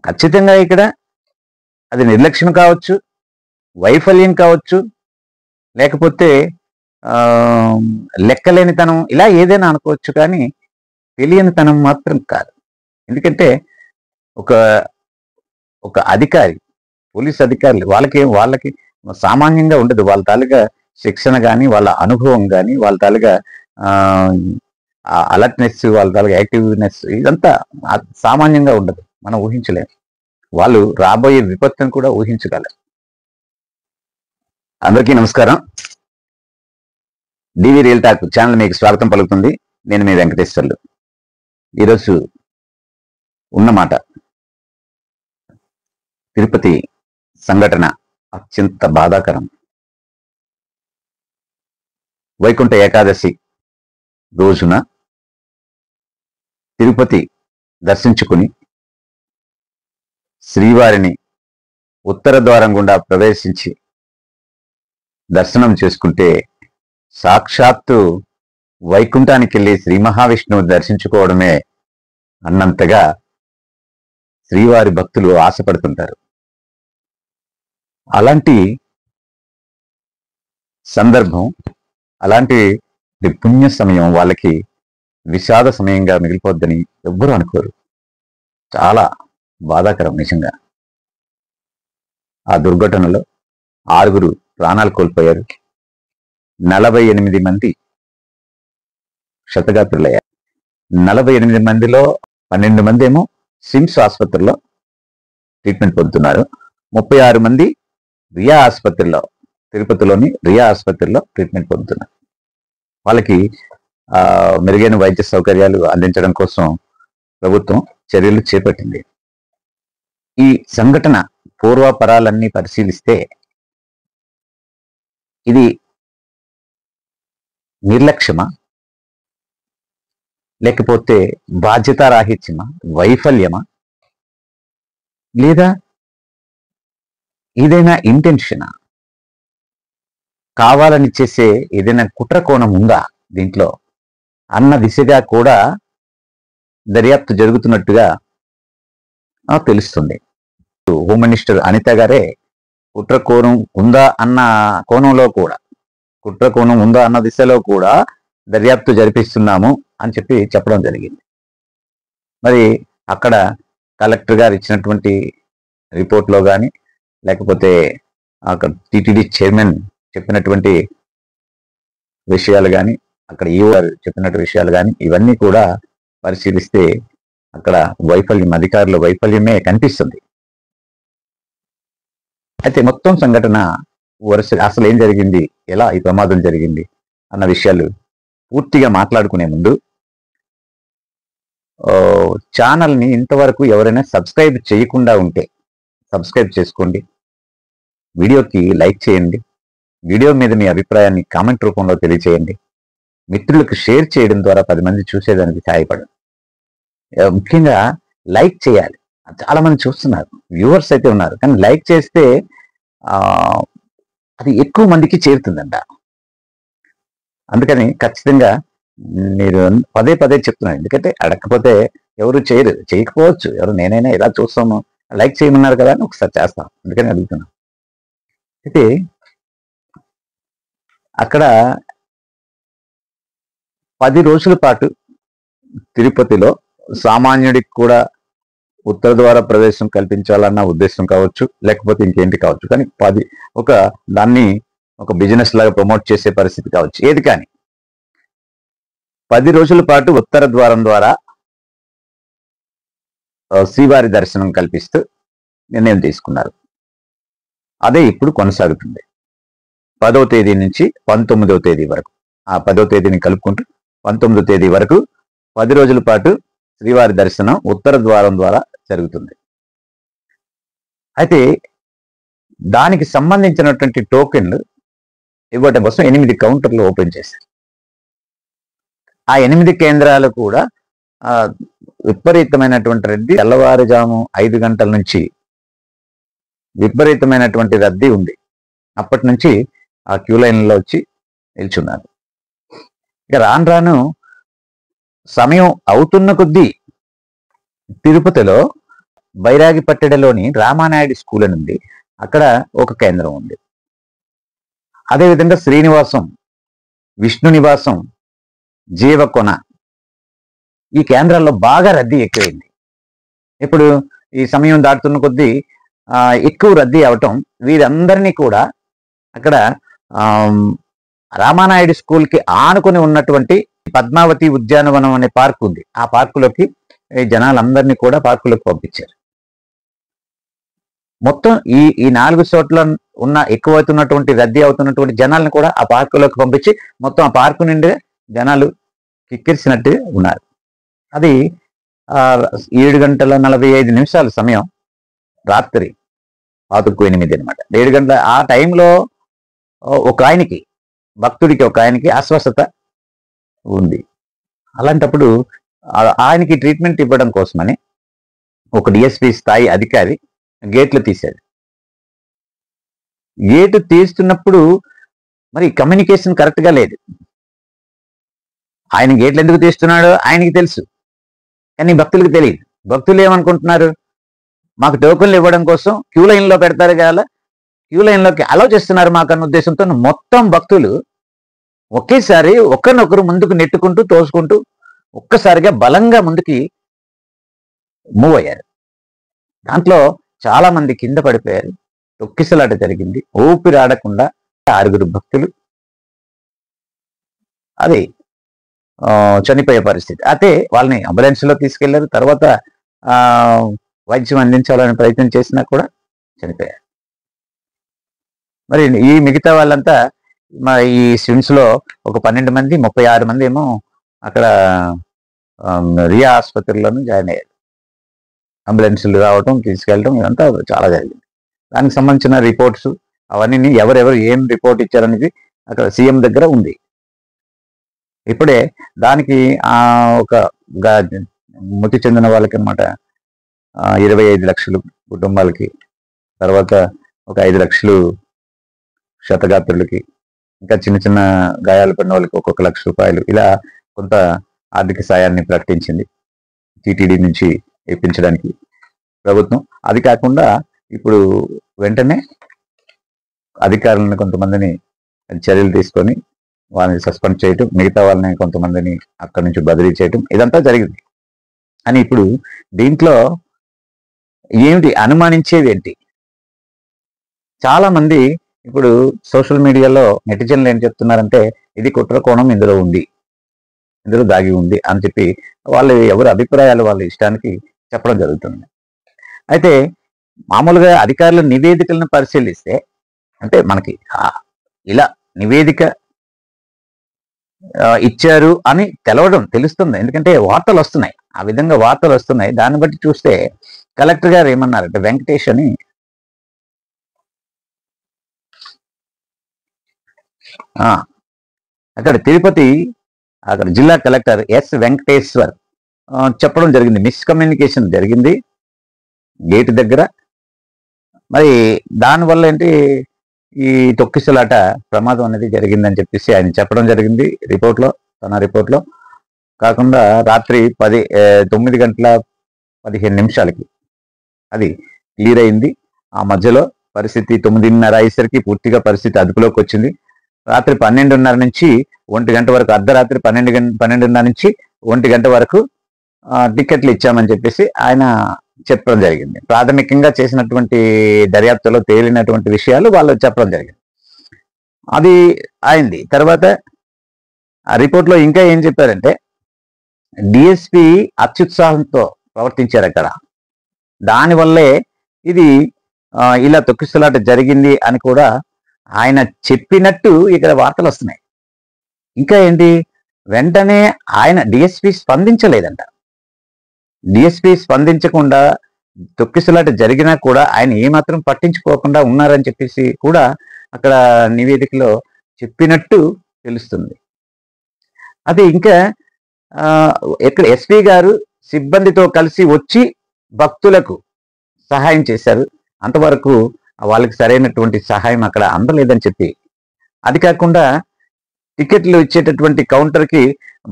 ఖచ్చితంగా ఇక్కడ అది నిర్లక్ష్యం కావచ్చు, వైఫల్యం కావచ్చు, లేకపోతే లెక్కలేనితనం, ఇలా ఏదైనా అనుకోవచ్చు. కానీ తెలియనితనం మాత్రం కాదు. ఎందుకంటే ఒక ఒక అధికారి, పోలీస్ అధికారులు వాళ్ళకి సామాన్యంగా ఉండదు. వాళ్ళ తాలూకా శిక్షణ కానీ, వాళ్ళ అనుభవం కానీ, వాళ్ళ తాలూకా అలర్ట్నెస్, వాళ్ళ తాలూకా యాక్టివ్నెస్, ఇదంతా సామాన్యంగా ఉండదు. మనం ఊహించలేము. వాళ్ళు రాబోయే విపత్తును కూడా ఊహించగలరు. అందరికీ నమస్కారం. డివి రియల్ టాక్ ఛానల్ మీకు స్వాగతం పలుకుతుంది. నేను మీ వెంకటేశ్వర్లు. ఈరోజు ఉన్నమాట, తిరుపతి సంఘటన అత్యంత బాధాకరం. వైకుంఠ ఏకాదశి రోజున తిరుపతి దర్శించుకుని శ్రీవారిని ఉత్తర ద్వారం గుండా ప్రవేశించి దర్శనం చేసుకుంటే సాక్షాత్తు వైకుంఠానికి వెళ్ళి శ్రీ మహావిష్ణువు దర్శించుకోవడమే అన్నంతగా శ్రీవారి భక్తులు ఆశపడుతుంటారు. అలాంటి సందర్భం, అలాంటి పుణ్య సమయం వాళ్ళకి విషాద సమయంగా మిగిలిపోద్దని ఎవ్వరూ అనుకోరు. చాలా బాధాకరం నిజంగా. ఆ దుర్ఘటనలో 6 ప్రాణాలు కోల్పోయారు. 48 మంది క్షతగాత్రులయ్యారు. 48 మందిలో 12 మంది ఏమో సిమ్స్ ఆసుపత్రిలో ట్రీట్మెంట్ పొందుతున్నారు. 36 మంది రియా ఆసుపత్రిలో, తిరుపతిలోని రియా ఆసుపత్రిలో ట్రీట్మెంట్ పొందుతున్నారు. వాళ్ళకి మెరుగైన వైద్య సౌకర్యాలు అందించడం కోసం ప్రభుత్వం చర్యలు చేపట్టింది. ఈ సంఘటన పూర్వాపరాలన్నీ పరిశీలిస్తే ఇది నిర్లక్ష్యమా, లేకపోతే బాధ్యతారాహిత్యమా, వైఫల్యమా, లేదా ఏదైనా ఇంటెన్షనా, కావాలని చేసే ఏదైనా కుట్ర కోణం ఉందా దీంట్లో అన్న దిశగా కూడా దర్యాప్తు జరుగుతున్నట్టుగా తెలుస్తుంది. హోమ్ మినిస్టర్ అనిత గారే కుట్ర కోణం ఉందా అన్న కోణంలో కూడా, కుట్ర కోణం ఉందా అన్న దిశలో కూడా దర్యాప్తు జరిపిస్తున్నాము అని చెప్పడం జరిగింది. మరి అక్కడ కలెక్టర్ గారు ఇచ్చినటువంటి రిపోర్ట్లో కానీ, లేకపోతే అక్కడ టిటిడి చైర్మన్ చెప్పినటువంటి విషయాలు కానీ, అక్కడ ఈఓ గారు చెప్పినట్టు విషయాలు కానీ, ఇవన్నీ కూడా పరిశీలిస్తే అక్కడ వైఫల్యం, అధికారుల వైఫల్యమే కనిపిస్తుంది. అయితే మొత్తం సంఘటన వరుస అసలు ఏం జరిగింది, ఎలా ఈ ప్రమాదం జరిగింది అన్న విషయాలు పూర్తిగా మాట్లాడుకునే ముందు ఛానల్ని ఇంతవరకు ఎవరైనా సబ్స్క్రైబ్ చేయకుండా ఉంటే సబ్స్క్రైబ్ చేసుకోండి, వీడియోకి లైక్ చేయండి, వీడియో మీద మీ అభిప్రాయాన్ని కామెంట్ రూపంలో తెలియచేయండి, మిత్రులకు షేర్ చేయడం ద్వారా 10 మంది చూసేదానికి సహాయపడండి. ముఖ్యంగా లైక్ చేయాలి. చాలా మంది చూస్తున్నారు, వ్యూవర్స్ అయితే ఉన్నారు, కానీ లైక్ చేస్తే అది ఎక్కువ మందికి చేరుతుందంట. అందుకని ఖచ్చితంగా మీరు పదే పదే చెప్తున్నాను. ఎందుకంటే అడగకపోతే ఎవరు చేయకపోవచ్చు, ఎవరు నేనైనా ఇలా చూస్తాము, లైక్ చేయమన్నారు కదా అని ఒకసారి చేస్తాం, అందుకని అడుగుతున్నాను. అయితే అక్కడ 10 రోజుల పాటు తిరుపతిలో సామాన్యుడికి కూడా ఉత్తర ద్వార ప్రవేశం కల్పించాలన్న ఉద్దేశం కావచ్చు, లేకపోతే ఇంకేంటి కావచ్చు, కానీ దాన్ని ఒక బిజినెస్ లాగా ప్రమోట్ చేసే పరిస్థితి కావచ్చు, ఏది కానీ 10 రోజుల పాటు ఉత్తర ద్వారం ద్వారా శ్రీవారి దర్శనం కల్పిస్తూ నిర్ణయం తీసుకున్నారు. అదే ఇప్పుడు కొనసాగుతుంది. 10వ తేదీ నుంచి 19వ తేదీ వరకు, ఆ 10వ తేదీని కలుపుకుంటూ 19వ తేదీ వరకు 10 రోజుల పాటు శ్రీవారి దర్శనం ఉత్తర ద్వారం ద్వారా జరుగుతుంది. అయితే దానికి సంబంధించినటువంటి టోకెన్లు ఇవ్వడం కోసం 8 కౌంటర్లు ఓపెన్ చేశారు. ఆ 8 కేంద్రాలు కూడా విపరీతమైనటువంటి రద్దీ, తెల్లవారుజాము 5 గంటల నుంచి విపరీతమైనటువంటి రద్దీ ఉంది. అప్పటి నుంచి ఆ క్యూ లైన్లో వచ్చి నిల్చున్నారు. ఇక రాను సమయం అవుతున్న కొద్దీ తిరుపతిలో బైరాగిపట్టెడలోని రామానాయుడు స్కూల్ అని ఉంది, అక్కడ ఒక కేంద్రం ఉంది. అదేవిధంగా శ్రీనివాసం, విష్ణు నివాసం, జీవకొన, ఈ కేంద్రాల్లో బాగా రద్దీ ఎక్కువైంది. ఇప్పుడు ఈ సమయం దాటుతున్న కొద్దీ ఎక్కువ రద్దీ అవటం వీరందరినీ కూడా అక్కడ రామానాయుడు స్కూల్కి ఆనుకొని ఉన్నటువంటి పద్మావతి ఉద్యానవనం అనే పార్క్ ఉంది, ఆ పార్కులోకి జనాలందరినీ కూడా పార్కులోకి పంపించారు. మొత్తం ఈ 4 చోట్ల ఉన్న ఎక్కువవుతున్నటువంటి రద్దీ అవుతున్నటువంటి జనాలను కూడా ఆ పార్కులోకి పంపించి మొత్తం ఆ పార్కు నుండి జనాలు కిక్కిరిసినట్టు ఉన్నారు. అది 7:45 సమయం, రాత్రి 7:08 అనమాట. 7 గంటల ఆ టైంలో ఒక ఆయనకి, భక్తుడికి ఒక ఆయనకి అస్వస్థత ఉంది. అలాంటప్పుడు ఆయనకి ట్రీట్మెంట్ ఇవ్వడం కోసమని ఒక డిఎస్పి స్థాయి అధికారి గేట్లు తీశాడు. గేటు తీస్తున్నప్పుడు మరి కమ్యూనికేషన్ కరెక్ట్గా లేదు. ఆయన గేట్లు ఎందుకు తీస్తున్నాడో ఆయనకి తెలుసు, కానీ భక్తులకు తెలియదు. భక్తులు ఏమనుకుంటున్నారు, మాకు టోకన్లు ఇవ్వడం కోసం క్యూ లైన్లో పెడతారు కదా, క్యూ లైన్లోకి అలౌ చేస్తున్నారు మాకు అన్న ఉద్దేశంతో మొత్తం భక్తులు ఒకేసారి ఒకరినొకరు ముందుకు నెట్టుకుంటూ తోసుకుంటూ ఒక్కసారిగా బలంగా ముందుకి మూవ్ అయ్యారు. దాంట్లో చాలా మంది కింద పడిపోయారు, తొక్కిసలాట జరిగింది, ఊపిరాడకుండా 6 భక్తులు అది చనిపోయే పరిస్థితి. అయితే వాళ్ళని అంబులెన్స్లో తీసుకెళ్లారు. తర్వాత వైద్యం అందించాలని ప్రయత్నం చేసినా కూడా చనిపోయారు. మరి ఈ మిగతా వాళ్ళంతా ఈ స్విమ్స్ లో ఒక 12 మంది, 36 మంది ఏమో అక్కడ రియా ఆసుపత్రిలోనూ జాయిన్ అయ్యారు. అంబులెన్స్లు రావటం, తీసుకెళ్ళటం, ఇదంతా చాలా జరిగింది. దానికి సంబంధించిన రిపోర్ట్స్ అవన్నీ ఎవరెవరు ఏం రిపోర్ట్ ఇచ్చారనేది అక్కడ సీఎం దగ్గర ఉంది. ఇప్పుడే దానికి ఒక మృతి చెందిన వాళ్ళకి అనమాట 25 లక్షలు కుటుంబాలకి, తర్వాత ఒక 5 లక్షలు క్షతగాత్రులకి, ఇంకా చిన్న చిన్న గాయాలు పడిన వాళ్ళకి ఒక్కొక్క ₹1,00,000 ఇలా కొంత ఆర్థిక సాయాన్ని ప్రకటించింది టీటీడీ నుంచి ఇప్పించడానికి ప్రభుత్వం. అది కాకుండా ఇప్పుడు వెంటనే అధికారులను కొంతమందిని చర్యలు తీసుకొని వాళ్ళని సస్పెండ్ చేయటం, మిగతా వాళ్ళని కొంతమందిని అక్కడి నుంచి బదిలీ చేయటం, ఇదంతా జరిగింది. అని ఇప్పుడు దీంట్లో ఏమిటి అనుమానించేది ఏంటి? చాలా మంది ఇప్పుడు సోషల్ మీడియాలో నెటిజన్లు ఏం చెప్తున్నారంటే ఇది కుట్ర కోణం ఇందులో ఉంది, ఇందులో దాగి ఉంది అని చెప్పి వాళ్ళు ఎవరి అభిప్రాయాలు వాళ్ళ ఇష్టానికి చెప్పడం జరుగుతుంది. అయితే మామూలుగా అధికారుల నివేదికలను పరిశీలిస్తే అంటే మనకి ఇలా నివేదిక ఇచ్చారు అని తెలుస్తుంది. ఎందుకంటే వార్తలు వస్తున్నాయి, ఆ విధంగా వార్తలు వస్తున్నాయి. దాన్ని బట్టి చూస్తే కలెక్టర్ గారు ఏమన్నారంటే, వెంకటేష్ అని అక్కడ తిరుపతి అక్కడ జిల్లా కలెక్టర్ ఎస్ వెంకటేశ్వర్ చెప్పడం జరిగింది, మిస్కమ్యూనికేషన్ జరిగింది గేటు దగ్గర. మరి దానివల్ల ఏంటి ఈ తొక్కిసలాట ప్రమాదం అనేది జరిగిందని చెప్పేసి ఆయన చెప్పడం జరిగింది రిపోర్ట్లో, తన రిపోర్ట్లో. కాకుండా రాత్రి 9:15 అది క్లియర్ అయింది. ఆ మధ్యలో పరిస్థితి 9:30 అయ్యేసరికి పూర్తిగా పరిస్థితి అదుపులోకి వచ్చింది. రాత్రి 12:30 నుంచి 1 గంట వరకు, అర్ధరాత్రి 12:30 నుంచి 1 గంట వరకు టికెట్లు ఇచ్చామని చెప్పేసి ఆయన చెప్పడం జరిగింది. ప్రాథమికంగా చేసినటువంటి దర్యాప్తులో తేలినటువంటి విషయాలు వాళ్ళు చెప్పడం జరిగింది. అది అయింది. తర్వాత ఆ రిపోర్ట్లో ఇంకా ఏం చెప్పారంటే, డిఎస్పి అత్యుత్సాహంతో ప్రవర్తించారు అక్కడ, దానివల్లే ఇది ఇలా తొక్కిసలాట జరిగింది అని కూడా ఆయన చెప్పినట్టు ఇక్కడ వార్తలు వస్తున్నాయి. ఇంకా ఏంటి, వెంటనే ఆయన డిఎస్పి స్పందించలేదంట. డిఎస్పి స్పందించకుండా తొక్కిసలాట జరిగినా కూడా ఆయన ఏమాత్రం పట్టించుకోకుండా ఉన్నారని చెప్పేసి కూడా అక్కడ నివేదికలో చెప్పినట్టు తెలుస్తుంది. అది ఇంకా ఇక్కడ ఎస్పీ గారు సిబ్బందితో కలిసి వచ్చి భక్తులకు సహాయం చేశారు, అంతవరకు వాళ్ళకి సరైనటువంటి సహాయం అక్కడ అందలేదని చెప్పి. అది కాకుండా టికెట్లు ఇచ్చేటటువంటి కౌంటర్కి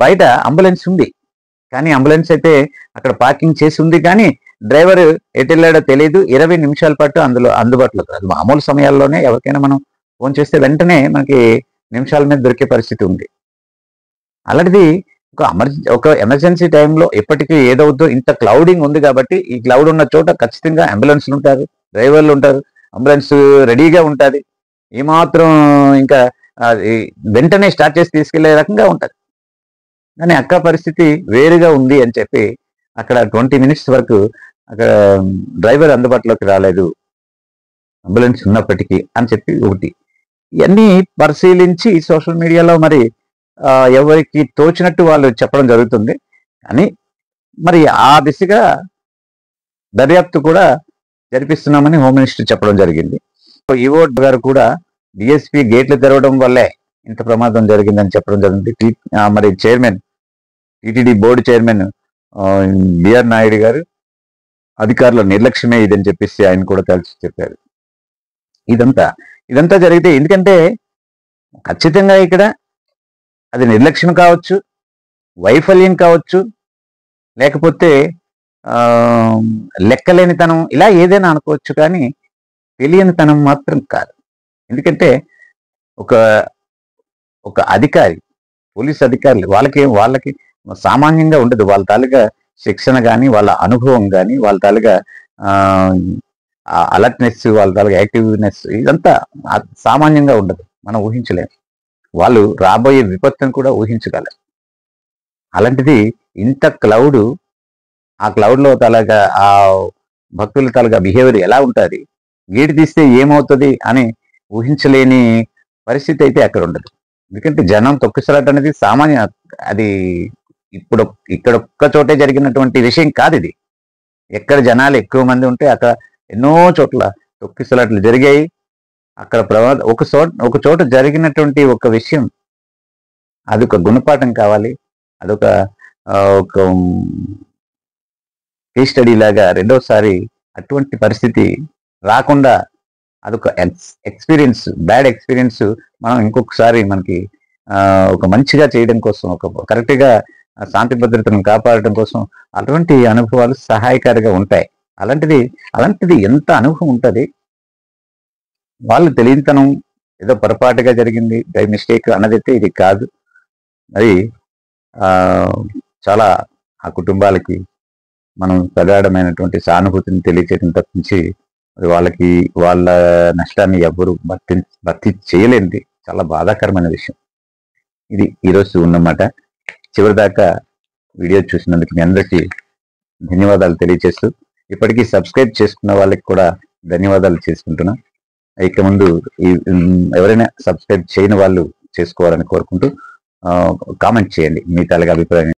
బయట అంబులెన్స్ ఉంది, కానీ అంబులెన్స్ అయితే అక్కడ పార్కింగ్ చేసి ఉంది, కానీ డ్రైవర్ ఎటు వెళ్ళాడో తెలియదు. 20 నిమిషాల పాటు అందులో అందుబాటులో కాదు. మామూలు సమయాల్లోనే ఎవరికైనా మనం ఫోన్ చేస్తే వెంటనే మనకి నిమిషాల మీద దొరికే పరిస్థితి ఉంది. అలాంటిది ఒక ఎమర్జెన్సీ టైంలో ఎప్పటికీ ఏదవుద్దో, ఇంత క్లౌడింగ్ ఉంది కాబట్టి ఈ క్లౌడ్ ఉన్న చోట ఖచ్చితంగా అంబులెన్స్లు ఉంటారు, డ్రైవర్లు ఉంటారు, అంబులెన్స్ రెడీగా ఉంటుంది. ఏమాత్రం ఇంకా అది వెంటనే స్టార్ట్ చేసి తీసుకెళ్లే రకంగా ఉంటుంది. కానీ అక్క పరిస్థితి వేరుగా ఉంది అని చెప్పి అక్కడ 20 మినిట్స్ వరకు అక్కడ డ్రైవర్ అందుబాటులోకి రాలేదు అంబులెన్స్ ఉన్నప్పటికీ అని చెప్పి ఒకటి. ఇవన్నీ పరిశీలించి సోషల్ మీడియాలో మరి ఎవరికి తోచినట్టు వాళ్ళు చెప్పడం జరుగుతుంది. కానీ మరి ఆ దిశగా దర్యాప్తు కూడా జరిపిస్తున్నామని హోమ్ మినిస్టర్ చెప్పడం జరిగింది. ఈవో గారు కూడా డిఎస్పీ గేట్లు తెరవడం వల్లే ఇంత ప్రమాదం జరిగిందని చెప్పడం జరిగింది. మరి chairman, TTD board chairman BR Naidu garu అధికారుల నిర్లక్ష్యమే ఇదని చెప్పేసి ఆయన కూడా తేల్చి చెప్పారు. ఇదంతా జరిగితే, ఎందుకంటే ఖచ్చితంగా ఇక్కడ అది నిర్లక్ష్యం కావచ్చు, వైఫల్యం కావచ్చు, లేకపోతే లెక్కలేనితనం, ఇలా ఏదైనా అనుకోవచ్చు. కానీ తెలియనితనం మాత్రం కాదు. ఎందుకంటే ఒక అధికారి, పోలీస్ అధికారులు వాళ్ళకి సామాన్యంగా ఉండదు. వాళ్ళ తాలూకా శిక్షణ కానీ, వాళ్ళ అనుభవం కానీ, వాళ్ళ తాలూకా అలర్ట్నెస్, వాళ్ళ తాలూకా యాక్టివ్నెస్, ఇదంతా సామాన్యంగా ఉండదు. మనం ఊహించలేము. వాళ్ళు రాబోయే విపత్తును కూడా ఊహించగలరు. అలాంటిది ఇంత క్లౌడ్, ఆ క్లౌడ్లో తాలూకా ఆ భక్తుల తాలూకా బిహేవియర్ ఎలా ఉంటుంది, గేటు తీస్తే ఏమవుతుంది అని ఊహించలేని పరిస్థితి అయితే అక్కడ ఉండదు. ఎందుకంటే జనం తొక్కిసలాట అనేది సామాన్య, అది ఇక్కడ ఒక్క చోటే జరిగినటువంటి విషయం కాదు ఇది. ఎక్కడ జనాలు ఎక్కువ మంది ఉంటే అక్కడ ఎన్నో చోట్ల తొక్కిసలాట్లు జరిగాయి. అక్కడ ఒక చోట జరిగినటువంటి ఒక విషయం, అదొక గుణపాఠం కావాలి. అదొక కేస్ స్టడీ లాగా రెండోసారి అటువంటి పరిస్థితి రాకుండా అదొక ఎక్స్పీరియన్స్, బ్యాడ్ ఎక్స్పీరియన్స్ మనం ఇంకొకసారి మనకి ఒక మంచిగా చేయడం కోసం, ఒక కరెక్ట్గా శాంతి భద్రతను కాపాడటం కోసం అటువంటి అనుభవాలు సహాయకారిగా ఉంటాయి. అలాంటిది ఎంత అనుభవం ఉంటుంది. వాళ్ళు తెలియనితనం, ఏదో పొరపాటుగా జరిగింది, బై మిస్టేక్ అన్నదైతే ఇది కాదు. మరి చాలా ఆ కుటుంబాలకి మనం ప్రగాఢమైనటువంటి సానుభూతిని తెలియచేయడం తప్పించి వాళ్ళ నష్టాన్ని ఎవ్వరూ భర్తీ చేయలేనిది చాలా బాధాకరమైన విషయం. ఇది ఈరోజు ఉన్నమాట. చివరిదాకా వీడియో చూసినందుకు మీ అందరికీ ధన్యవాదాలు తెలియజేస్తూ, ఇప్పటికీ సబ్స్క్రైబ్ చేసుకున్న వాళ్ళకి కూడా ధన్యవాదాలు చేసుకుంటున్నా. ఇక ముందు ఎవరైనా సబ్స్క్రైబ్ చేయని వాళ్ళు చేసుకోవాలని కోరుకుంటూ కామెంట్ చేయండి మీ తాలూకా అభిప్రాయం.